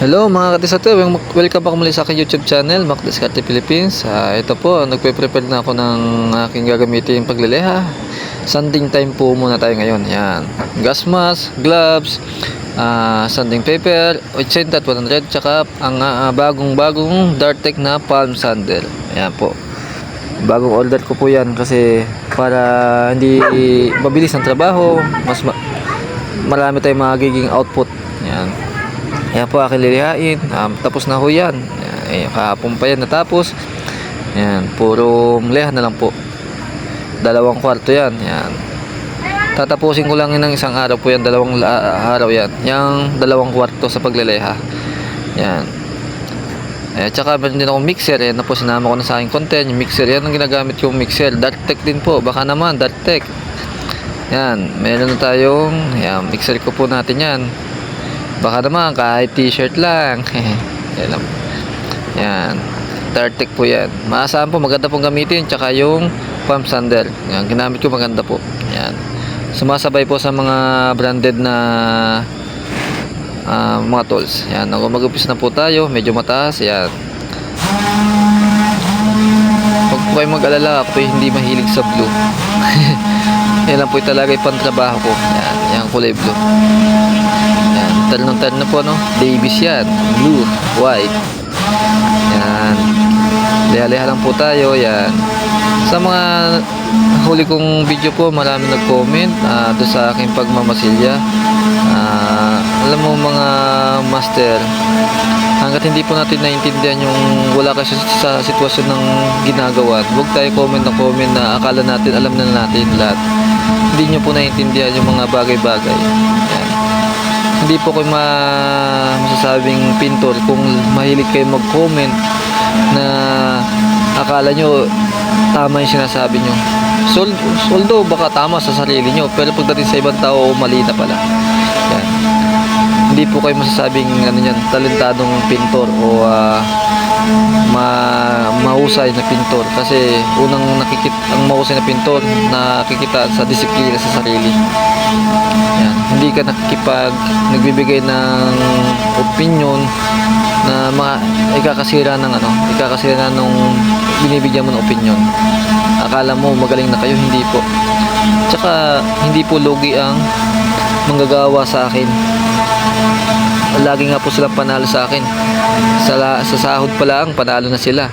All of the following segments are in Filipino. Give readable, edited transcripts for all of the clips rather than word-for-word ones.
Hello mga katisato, welcome back muli sa aking YouTube channel, Mac Diskarte Philippines. Ito po, nagpe-prepare na ako ng aking gagamitin pagleleha. Sanding time po muna tayo ngayon. Yan, gas mask, gloves, sanding paper, 80 at 100, tsaka ang bagong Dartek na palm sander. Yan po, bagong order ko po yan kasi para hindi mabilis ang trabaho, marami tayong magiging output. Yan. Yan po aking lilihain. Tapos na ho yan. Kahapon pa yan natapos. Yan, puro leha na lang po. 2 kwarto yan. Yan. Tatapusin ko lang ng isang araw po yan. 2 araw yan. Yang 2 kwarto sa pagleleha. Yan. Tsaka meron din akong mixer. Yan na po, sinama ko na sa aking content. Yung mixer, yan ang ginagamit kong mixer. Dartek din po. Baka naman, Dartek. Yan. Meron na tayong mixer ko po natin yan. Baka naman kahit t-shirt lang. Yan lang. Yan. Dartek po yan. Maasahan po, maganda pong gamitin. Tsaka yung palm sander. Yan, ginamit ko maganda po. Yan. Sumasabay po sa mga branded na mga tools. Yan. Mag-upis na po tayo. Medyo mataas. Yan. Huwag po kayo mag-alala. Ako po hindi mahilig sa blue. Yan lang po talaga yung pantrabaho ko. Yan. Yan kulay blue. Yan. Turn na po, no? Davis yan. Blue, white. Yan. Leha-leha lang po tayo. Yan. Sa mga huli kong video po, marami nag-comment doon sa aking pagmamasilya. Alam mo mga master, hanggat hindi po natin naintindihan yung wala kasi sa sitwasyon ng ginagawa, huwag tayo comment na akala natin alam na natin lahat. Hindi nyo po naintindihan yung mga bagay-bagay. Yan. Hindi po kayo masasabing pintor kung mahilig kayo mag-comment na akala nyo tama yung sinasabi nyo. Soldo baka tama sa sarili nyo, pero pagdating sa ibang tao, mali na pala. Yan. Hindi po kayo masasabing talentadong pintor o mahusay na pintor, kasi unang ang mahusay na pintor nakikita sa disiplina sa sarili. Yan. Hindi ka nagbibigay ng opinion na ikakasira ng binibigyan mo ng opinion. Akala mo magaling na kayo, hindi po. Tsaka hindi po lugi ang manggagawa sa akin. Lagi nga po silang panalo sa akin. Sa sahod pa lang panalo na sila.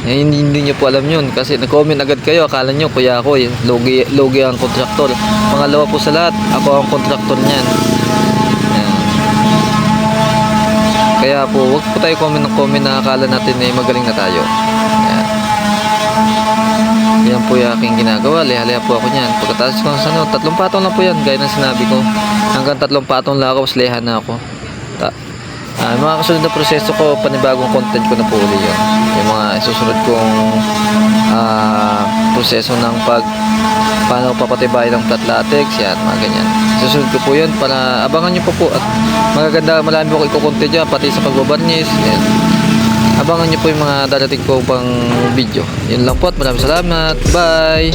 Hindi nyo po alam yun kasi nag-comment agad kayo, akala nyo kuya ako lugi ang kontraktor. Pangalawa po sa lahat, ako ang kontraktor niyan. Kaya po, wag po tayo comment na akala natin magaling na tayo. Yan po yung aking ginagawa. Leha-leha po ako niyan. Pagkatapos ko sa 3 patong lang po yan, gaya ng sinabi ko. Hanggang 3 patong lang ako, leha na ako. Mga kasunod na proseso ko, panibagong content ko na po uli yun. Yung mga isusunod kong proseso ng paano papatibay ng flat latex, yan, mga ganyan. Susunod ko po yun para abangan nyo po at magaganda, marami po ikukontent dyan, pati sa pagbabarnis, yan. Abangan nyo po yung mga darating ko pang video. Yun lang po at maraming salamat. Bye!